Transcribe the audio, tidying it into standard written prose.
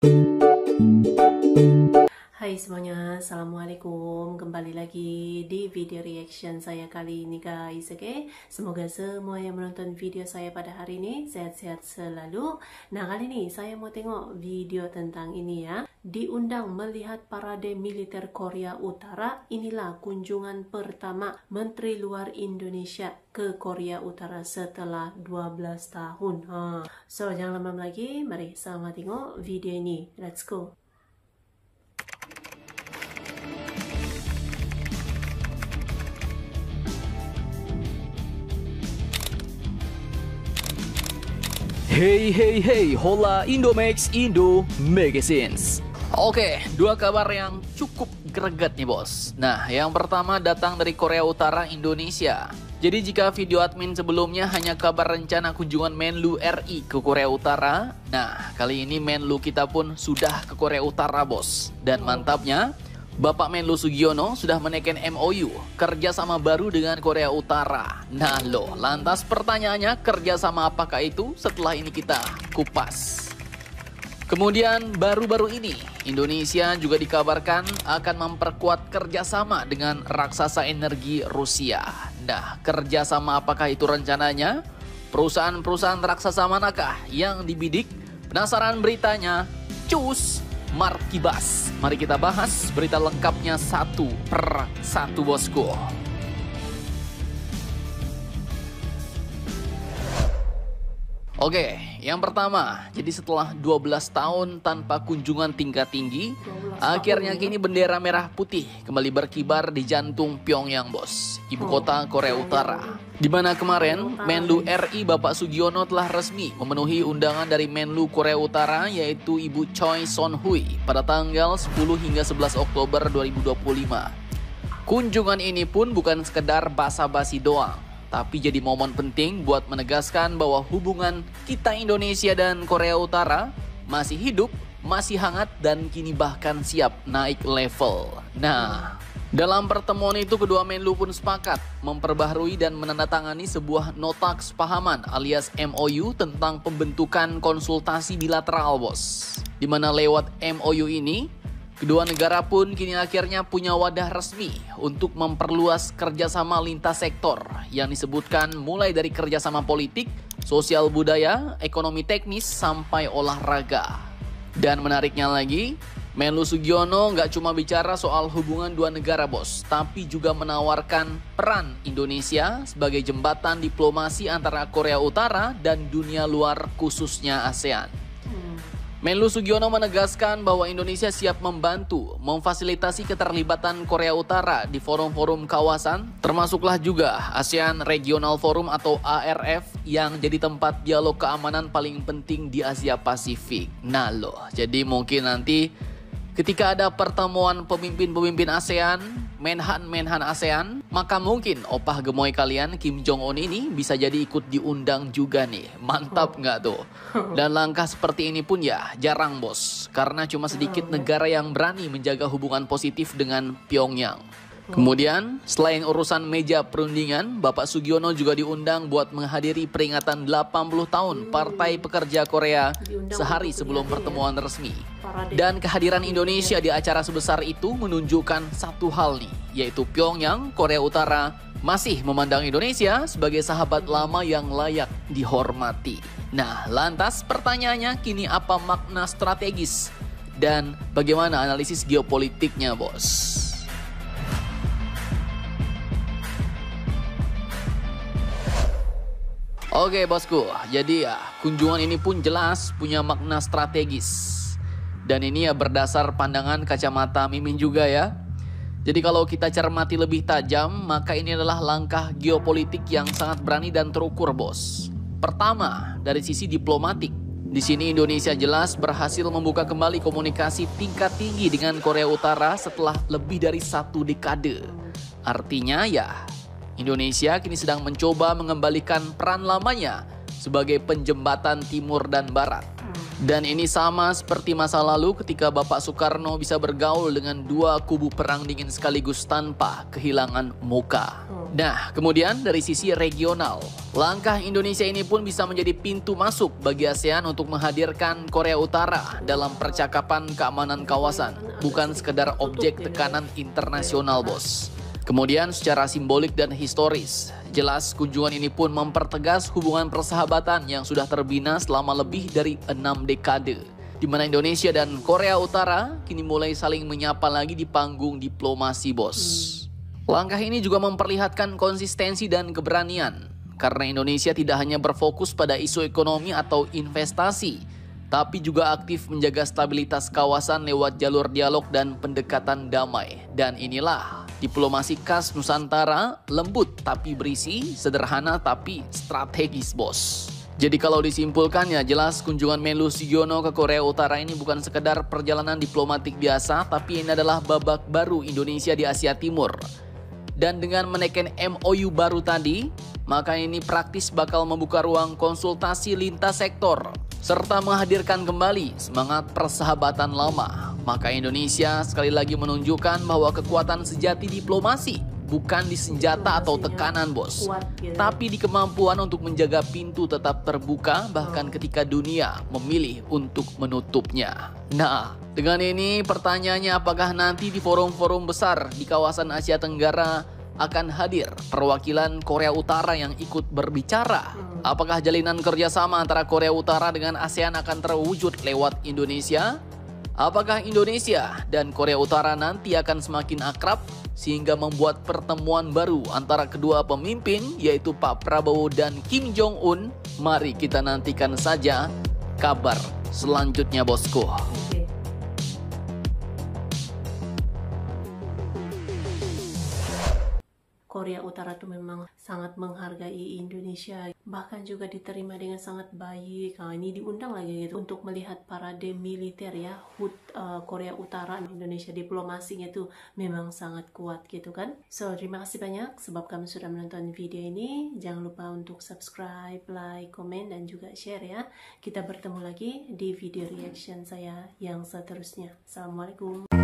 Hai semuanya, Assalamualaikum. Kembali lagi di video reaction saya kali ini guys, oke? Semoga semua yang menonton video saya pada hari ini sehat-sehat selalu. Nah, kali ini saya mau tengok video tentang ini ya. Diundang melihat parade militer Korea Utara, inilah kunjungan pertama Menteri Luar Indonesia ke Korea Utara setelah 12 tahun. So, jangan lama lagi, mari sama tengok video ini. Let's go. Hey, hola Indomax Indo Magazines. Oke, dua kabar yang cukup greget nih bos. Nah, yang pertama datang dari Korea Utara, Indonesia. Jadi jika video admin sebelumnya hanya kabar rencana kunjungan Menlu RI ke Korea Utara, nah kali ini Menlu kita pun sudah ke Korea Utara bos. Dan mantapnya, Bapak Menlu Sugiono sudah menaikkan MOU kerjasama baru dengan Korea Utara. Nah loh, lantas pertanyaannya kerjasama apakah itu? Setelah ini kita kupas. Kemudian baru-baru ini Indonesia juga dikabarkan akan memperkuat kerjasama dengan raksasa energi Rusia. Nah, kerjasama apakah itu rencananya? Perusahaan-perusahaan raksasa manakah yang dibidik? Penasaran beritanya? Cus! Markibas. Mari kita bahas berita lengkapnya satu per satu bosku. Oke, yang pertama, jadi setelah 12 tahun tanpa kunjungan tingkat tinggi, akhirnya kini bendera merah putih kembali berkibar di jantung Pyongyang bos, ibu kota Korea Utara. Di mana kemarin Menlu RI Bapak Sugiono telah resmi memenuhi undangan dari Menlu Korea Utara yaitu Ibu Choi Son-hui pada tanggal 10 hingga 11 Oktober 2025. Kunjungan ini pun bukan sekedar basa-basi doang, tapi jadi momen penting buat menegaskan bahwa hubungan kita Indonesia dan Korea Utara masih hidup, masih hangat, dan kini bahkan siap naik level. Nah, dalam pertemuan itu kedua Menlu pun sepakat memperbaharui dan menandatangani sebuah nota kesepahaman alias MOU tentang pembentukan konsultasi bilateral bos. Dimana lewat MOU ini, kedua negara pun kini akhirnya punya wadah resmi untuk memperluas kerjasama lintas sektor yang disebutkan mulai dari kerjasama politik, sosial budaya, ekonomi teknis, sampai olahraga. Dan menariknya lagi, Menlu Sugiono nggak cuma bicara soal hubungan dua negara bos, tapi juga menawarkan peran Indonesia sebagai jembatan diplomasi antara Korea Utara dan dunia luar khususnya ASEAN. Menlu Sugiono menegaskan bahwa Indonesia siap membantu memfasilitasi keterlibatan Korea Utara di forum-forum kawasan, termasuklah juga ASEAN Regional Forum atau ARF yang jadi tempat dialog keamanan paling penting di Asia Pasifik. Nah loh, jadi mungkin nanti ketika ada pertemuan pemimpin-pemimpin ASEAN, Menhan ASEAN, maka mungkin opah gemoy kalian Kim Jong-un ini bisa jadi ikut diundang juga nih. Mantap nggak tuh? Dan langkah seperti ini pun ya jarang bos, karena cuma sedikit negara yang berani menjaga hubungan positif dengan Pyongyang. Kemudian, selain urusan meja perundingan, Bapak Sugiono juga diundang buat menghadiri peringatan 80 tahun Partai Pekerja Korea sehari sebelum pertemuan resmi. Dan kehadiran Indonesia di acara sebesar itu menunjukkan satu hal nih, yaitu Pyongyang, Korea Utara, masih memandang Indonesia sebagai sahabat lama yang layak dihormati. Nah, lantas pertanyaannya kini apa makna strategis dan bagaimana analisis geopolitiknya bos? Oke bosku, jadi ya kunjungan ini pun jelas punya makna strategis. Dan ini ya berdasar pandangan kacamata Mimin juga ya. Jadi kalau kita cermati lebih tajam, maka ini adalah langkah geopolitik yang sangat berani dan terukur bos. Pertama, dari sisi diplomatik. Di sini Indonesia jelas berhasil membuka kembali komunikasi tingkat tinggi dengan Korea Utara setelah lebih dari 1 dekade. Artinya ya, Indonesia kini sedang mencoba mengembalikan peran lamanya sebagai penjembatan timur dan barat. Dan ini sama seperti masa lalu ketika Bapak Soekarno bisa bergaul dengan dua kubu perang dingin sekaligus tanpa kehilangan muka. Nah, kemudian dari sisi regional, langkah Indonesia ini pun bisa menjadi pintu masuk bagi ASEAN untuk menghadirkan Korea Utara dalam percakapan keamanan kawasan, bukan sekedar objek tekanan internasional, bos. Kemudian secara simbolik dan historis, jelas kunjungan ini pun mempertegas hubungan persahabatan yang sudah terbina selama lebih dari 6 dekade, di mana Indonesia dan Korea Utara kini mulai saling menyapa lagi di panggung diplomasi, bos. Langkah ini juga memperlihatkan konsistensi dan keberanian, karena Indonesia tidak hanya berfokus pada isu ekonomi atau investasi, tapi juga aktif menjaga stabilitas kawasan lewat jalur dialog dan pendekatan damai. Dan inilah diplomasi khas Nusantara, lembut tapi berisi, sederhana tapi strategis, bos. Jadi kalau disimpulkan ya jelas kunjungan Menlu Sugiono ke Korea Utara ini bukan sekedar perjalanan diplomatik biasa, tapi ini adalah babak baru Indonesia di Asia Timur. Dan dengan menaikkan MOU baru tadi, maka ini praktis bakal membuka ruang konsultasi lintas sektor, serta menghadirkan kembali semangat persahabatan lama. Maka Indonesia sekali lagi menunjukkan bahwa kekuatan sejati diplomasi bukan di senjata atau tekanan, bos, tapi di kemampuan untuk menjaga pintu tetap terbuka bahkan ketika dunia memilih untuk menutupnya. Nah, dengan ini pertanyaannya, apakah nanti di forum-forum besar di kawasan Asia Tenggara akan hadir perwakilan Korea Utara yang ikut berbicara? Apakah jalinan kerjasama antara Korea Utara dengan ASEAN akan terwujud lewat Indonesia? Apakah Indonesia dan Korea Utara nanti akan semakin akrab sehingga membuat pertemuan baru antara kedua pemimpin, yaitu Pak Prabowo dan Kim Jong-un? Mari kita nantikan saja kabar selanjutnya, bosku. Korea Utara tuh memang sangat menghargai Indonesia, bahkan juga diterima dengan sangat baik. Nah, ini diundang lagi gitu untuk melihat parade militer ya, HUT Korea Utara. Indonesia diplomasinya tuh memang sangat kuat gitu kan. So, terima kasih banyak sebab kamu sudah menonton video ini. Jangan lupa untuk subscribe, like, komen, dan juga share ya. Kita bertemu lagi di video reaction saya yang seterusnya. Assalamualaikum.